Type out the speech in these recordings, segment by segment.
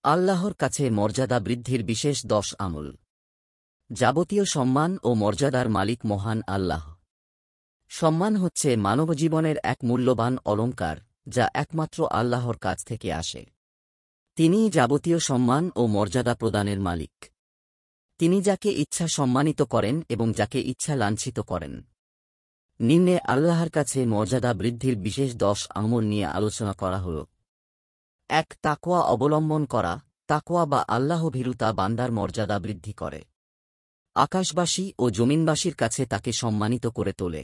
আল্লাহর কাছে মর্যাদা বৃদ্ধির বিশেষ 10 আমল। যাবতীয় সম্মান ও মর্যাদার মালিক মহান আল্লাহ। সম্মান হচ্ছে মানবজীবনের এক মূল্যবান অলংকার, যা একমাত্র আল্লাহর কাছ থেকে আসে। তিনিই যাবতীয় সম্মান ও মর্যাদা প্রদানের মালিক। তিনি যাকে ইচ্ছা সম্মানিত করেন এবং যাকে ইচ্ছা লাঞ্ছিত করেন। নিম্নে আল্লাহর কাছে মর্যাদা বৃদ্ধির বিশেষ 10 আমল নিয়ে আলোচনা করা হল। 1. তাকওয়া অবলম্বন করা। তাকওয়া বা আল্লাহভীরুতা বান্দার মর্যাদা বৃদ্ধি করে। আকাশবাসী ও জমিনবাসীর কাছে তাকে সম্মানিত করে তোলে।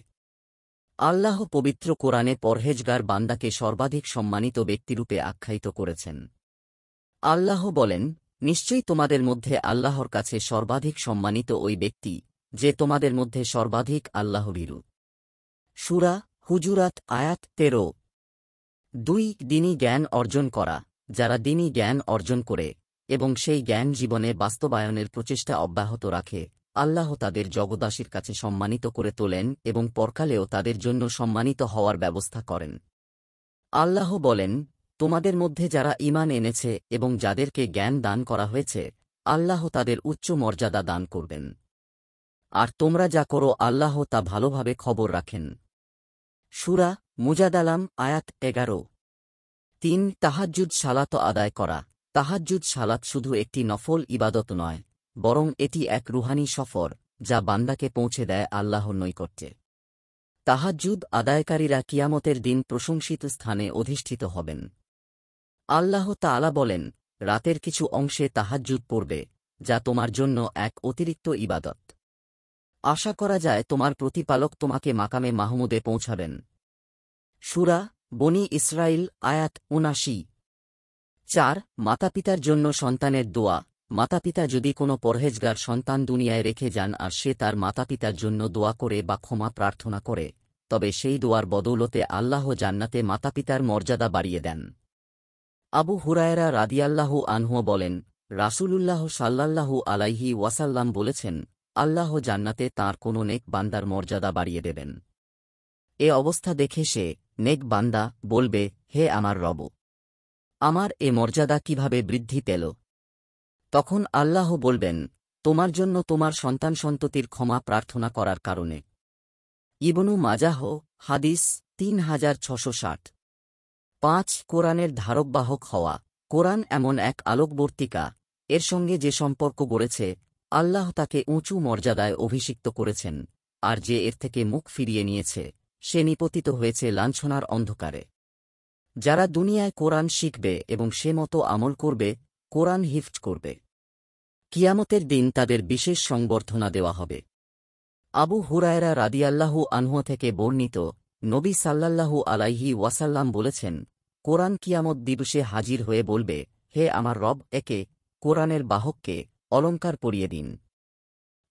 আল্লাহ পবিত্র কোরআনে পরহেজগার বান্দাকে সর্বাধিক সম্মানিত ব্যক্তিরূপে আখ্যায়িত করেছেন। আল্লাহ বলেন, নিশ্চয়ই তোমাদের মধ্যে আল্লাহর কাছে সর্বাধিক সম্মানিত ওই ব্যক্তি, যে তোমাদের মধ্যে সর্বাধিক আল্লাহভীরু। সূরা হুজুরাত আয়াত 13। 2. দ্বীনি জ্ঞান অর্জন করা। যারা দ্বীনি জ্ঞান অর্জন করে এবং সেই জ্ঞান জীবনে বাস্তবায়নের প্রচেষ্টা অব্যাহত রাখে, আল্লাহ তাদের জগদাসীর কাছে সম্মানিত করে তোলেন এবং পরকালেও তাদের জন্য সম্মানিত হওয়ার ব্যবস্থা করেন। আল্লাহ বলেন, তোমাদের মধ্যে যারা ঈমান এনেছে এবং যাদেরকে জ্ঞান দান করা হয়েছে, আল্লাহ তাদের উচ্চ মর্যাদা দান করবেন। আর তোমরা যা করো আল্লাহ তা ভালোভাবে খবর রাখেন। সূরা মুজাদালাম আয়াত 11। 3. তাহাজ্জুদ সালাত আদায় করা। তাহাজ্জুদ সালাত শুধু একটি নফল ইবাদত নয়, বরং এটি এক রুহানি সফর, যা বান্দাকে পৌঁছে দেয় আল্লাহর নৈকট্যে। তাহাজ্জুদ আদায়কারীরা কিয়ামতের দিন প্রশংসিত স্থানে অধিষ্ঠিত হবেন। আল্লাহ তাআলা বলেন, রাতের কিছু অংশে তাহাজ্জুদ পড়বে, যা তোমার জন্য এক অতিরিক্ত ইবাদত। আশা করা যায় তোমার প্রতিপালক তোমাকে মাকামে মাহমুদে পৌঁছাবেন। সূরা বনী ইসরাইল আয়াত ৭৯। 4. মাতাপিতার জন্য সন্তানের দোয়া। মাতাপিতা যদি কোনো পরহেজগার সন্তান দুনিয়ায় রেখে যান আর সে তার মাতাপিতার জন্য দোয়া করে বা ক্ষমা প্রার্থনা করে, তবে সেই দোয়ার বদৌলতে আল্লাহ জান্নাতে মাতাপিতার মর্যাদা বাড়িয়ে দেন। আবু হুরায়রা রাদিয়াল্লাহু আনহু বলেন, রাসূলুল্লাহ সাল্লাল্লাহু আলাইহি ওয়াসাল্লাম বলেছেন, আল্লাহ জান্নাতে তাঁর কোনো নেক বান্দার মর্যাদা বাড়িয়ে দেবেন। এ অবস্থা দেখে সে নেক বান্দা বলবে, হে আমার রব, আমার এ মর্যাদা কিভাবে বৃদ্ধি পেল? তখন আল্লাহ বলবেন, তোমার জন্য তোমার সন্তান সন্ততির ক্ষমা প্রার্থনা করার কারণে। ইবনু মাজাহ হাদিস 3660। 5. কোরআনের ধারকবাহক হওয়া। কোরআন এমন এক আলোকবর্তিকা, এর সঙ্গে যে সম্পর্ক গড়েছে, আল্লাহ তাকে উঁচু মর্যাদায় অভিষিক্ত করেছেন, আর যে এর থেকে মুখ ফিরিয়ে নিয়েছে, সে নিপতিত হয়েছে লাঞ্ছনার অন্ধকারে। যারা দুনিয়ায় কোরআন শিখবে এবং সে মতো আমল করবে, কোরআন হিফজ করবে, কিয়ামতের দিন তাদের বিশেষ সংবর্ধনা দেওয়া হবে। আবু হুরায়রা রাদিয়াল্লাহু আনহু থেকে বর্ণিত, নবী সাল্লাল্লাহু আলাইহি ওয়াসাল্লাম বলেছেন, কোরআন কিয়ামত দিবসে হাজির হয়ে বলবে, হে আমার রব, একে কোরআনের বাহককে অলংকার পরিয়ে দিন।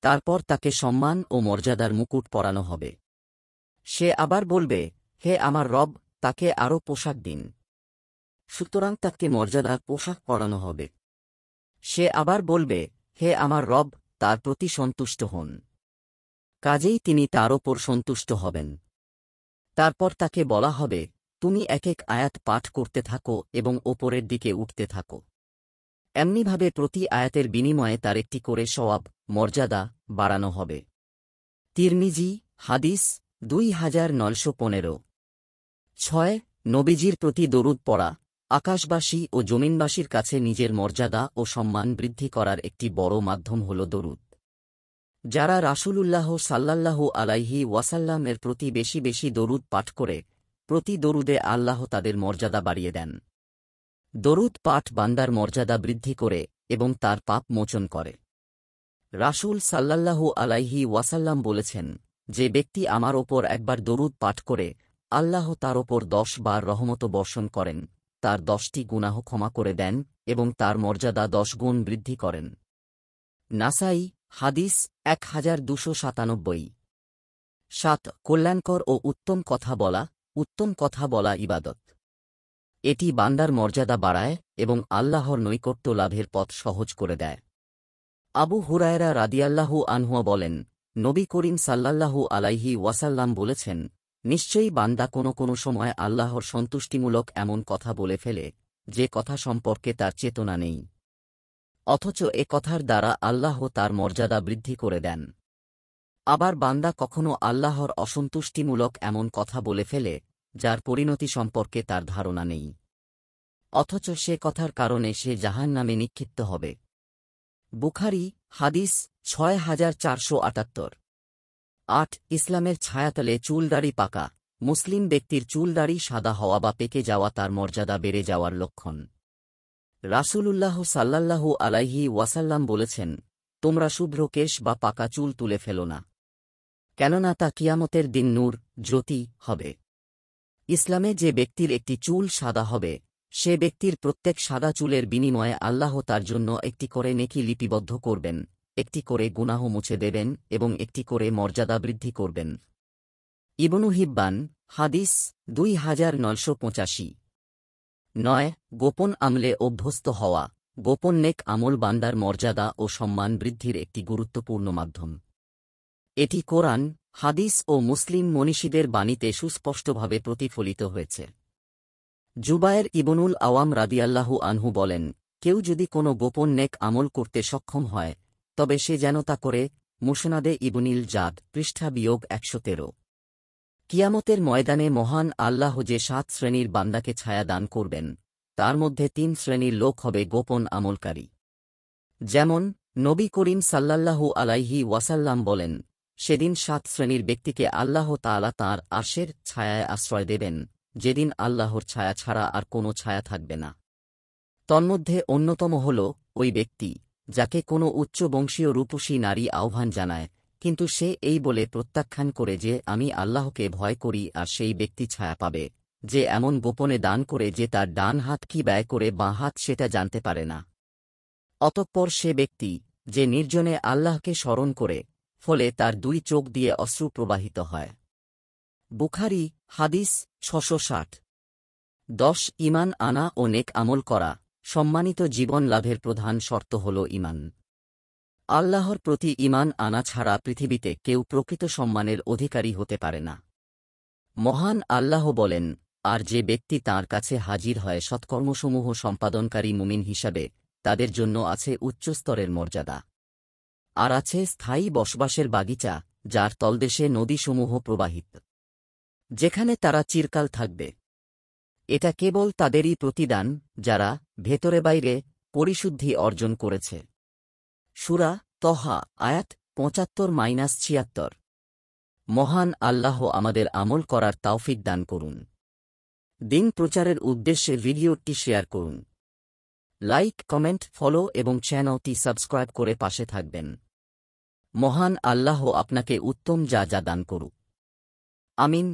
তারপর তাকে সম্মান ও মর্যাদার মুকুট পরানো হবে। সে আবার বলবে, হে আমার রব, তাকে আরও পোশাক দিন। সুতরাং তাকে মর্যাদার পোশাক পরানো হবে। সে আবার বলবে, হে আমার রব, তার প্রতি সন্তুষ্ট হন। কাজেই তিনি তার ওপর সন্তুষ্ট হবেন। তারপর তাকে বলা হবে, তুমি এক এক আয়াত পাঠ করতে থাকো এবং ওপরের দিকে উঠতে থাকো। এমনিভাবে প্রতি আয়াতের বিনিময়ে তার একটি করে সওয়াব, মর্যাদা বাড়ানো হবে। তিরমিজি হাদিস 2915। 6. নবীজির প্রতি দরুদ পড়া। আকাশবাসী ও জমিনবাসীর কাছে নিজের মর্যাদা ও সম্মান বৃদ্ধি করার একটি বড় মাধ্যম হল দরুদ। যারা রাসূলুল্লাহ সাল্লাল্লাহু আলাইহি ওয়াসাল্লামের প্রতি বেশি বেশি দরুদ পাঠ করে, প্রতি দরুদে আল্লাহ তাদের মর্যাদা বাড়িয়ে দেন। দরুদ পাঠ বান্দার মর্যাদা বৃদ্ধি করে এবং তার পাপ মোচন করে। রাসূল সাল্লাল্লাহু আলাইহি ওয়াসাল্লাম বলেছেন, যে ব্যক্তি আমার ওপর একবার দরুদ পাঠ করে, আল্লাহ তার ওপর 10 বার রহমত বর্ষণ করেন, তার 10টি গুনাহ ক্ষমা করে দেন এবং তার মর্যাদা 10 গুণ বৃদ্ধি করেন। নাসাই হাদিস 1297। 7. কল্যাণকর ও উত্তম কথা বলা। উত্তম কথা বলা ইবাদত। এটি বান্দার মর্যাদা বাড়ায় এবং আল্লাহর নৈকট্য লাভের পথ সহজ করে দেয়। আবু হুরায়রা রাদিয়াল্লাহু আনহু বলেন, নবী করিম সাল্লাল্লাহু আলাইহি ওয়াসাল্লাম বলেছেন, নিশ্চয়ই বান্দা কোনো সময় আল্লাহর সন্তুষ্টিমূলক এমন কথা বলে ফেলে, যে কথা সম্পর্কে তার চেতনা নেই। অথচ এ কথার দ্বারা আল্লাহ তার মর্যাদা বৃদ্ধি করে দেন। আবার বান্দা কখনো আল্লাহর অসন্তুষ্টিমূলক এমন কথা বলে ফেলে, যার পরিণতি সম্পর্কে তার ধারণা নেই, অথচ সে কথার কারণে সে জাহান্নামে নিক্ষিপ্ত হবে। বুখারী হাদিস ৬৪৭৮। ৮ ইসলামের ছায়াতলে চুলদাড়ি পাকা। মুসলিম ব্যক্তির চুলদাড়ি সাদা হওয়া বা পেকে যাওয়া তার মর্যাদা বেড়ে যাওয়ার লক্ষণ। রাসূলুল্লাহ সাল্লাল্লাহু আলাইহি ওয়াসাল্লাম বলেছেন, তোমরা শুভ্র কেশ বা পাকা চুল তুলে ফেলো না, কেননা তা কিয়ামতের দিন নূর, জ্যোতি হবে। ইসলামে যে ব্যক্তির একটি চুল সাদা হবে, সে ব্যক্তির প্রত্যেক সাদা চুলের বিনিময়ে আল্লাহ তার জন্য একটি করে নেকি লিপিবদ্ধ করবেন, একটি করে গুনাহ মুছে দেবেন এবং একটি করে মর্যাদা বৃদ্ধি করবেন। ইবনু হিব্বান হাদিস ২৯৮৫। ৯ গোপন আমলে অভ্যস্ত হওয়া। গোপন নেক আমল বান্দার মর্যাদা ও সম্মান বৃদ্ধির একটি গুরুত্বপূর্ণ মাধ্যম। এটি কোরআন, হাদিস ও মুসলিম মনীষীদের বাণীতে সুস্পষ্টভাবে প্রতিফলিত হয়েছে। জুবায়ের ইবনুল আওয়াম রাদিয়াল্লাহু আনহু বলেন, কেউ যদি কোনো গোপন নেক আমল করতে সক্ষম হয়, তবে সে যেন তা করে। মুসনাদে ইবনিল জাদ পৃষ্ঠা বিয়োগ ১১৩। কিয়ামতের ময়দানে মহান আল্লাহ যে ৭ শ্রেণীর বান্দাকে ছায়া দান করবেন, তার মধ্যে ৩ শ্রেণীর লোক হবে গোপন আমলকারী। যেমন নবী করিম সাল্লাল্লাহু আলাইহি ওয়াসাল্লাম বলেন, সেদিন ৭ শ্রেণীর ব্যক্তিকে আল্লাহ তাআলা তাঁর আরশের ছায়ায় আশ্রয় দেবেন, যেদিন আল্লাহর ছায়া ছাড়া আর কোনো ছায়া থাকবে না। তন্মধ্যে অন্যতম হল ওই ব্যক্তি, যাকে কোনো উচ্চ বংশীয় রূপসী নারী আহ্বান জানায়, কিন্তু সে এই বলে প্রত্যাখ্যান করে যে আমি আল্লাহকে ভয় করি, আর সেই ব্যক্তি ছায়া পাবে, যে এমন গোপনে দান করে যে তার ডান হাত কি ব্যয় করে বাঁ হাত সেটা জানতে পারে না। অতঃপর সে ব্যক্তি, যে নির্জনে আল্লাহকে স্মরণ করে, ফলে তার ২ চোখ দিয়ে অশ্রু প্রবাহিত হয়। বুখারী হাদিস ৬৬০। ১০ ঈমান আনা ও নেক আমল করা। সম্মানিত জীবন লাভের প্রধান শর্ত হল ঈমান। আল্লাহর প্রতি ঈমান আনা ছাড়া পৃথিবীতে কেউ প্রকৃত সম্মানের অধিকারী হতে পারে না। মহান আল্লাহ বলেন, আর যে ব্যক্তি তাঁর কাছে হাজির হয় সৎকর্মসমূহ সম্পাদনকারী মুমিন হিসাবে, তাদের জন্য আছে উচ্চস্তরের মর্যাদা। আর আছে স্থায়ী বসবাসের বাগিচা, যার তলদেশে নদীসমূহ প্রবাহিত, যেখানে তারা চিরকাল থাকবে। এটা কেবল তাদেরই প্রতিদান, যারা ভেতরে বাইরে পরিশুদ্ধি অর্জন করেছে। সূরা তহা আয়াত ৭৫-৭৬। মহান আল্লাহ আমাদের আমল করার তাওফিক দান করুন। দিন প্রচারের উদ্দেশ্যে ভিডিওটি শেয়ার করুন। লাইক, কমেন্ট, ফলো এবং চ্যানেলটি সাবস্ক্রাইব করে পাশে থাকবেন। মহান আল্লাহ আপনাকে উত্তম যা দান করুক। আমিন।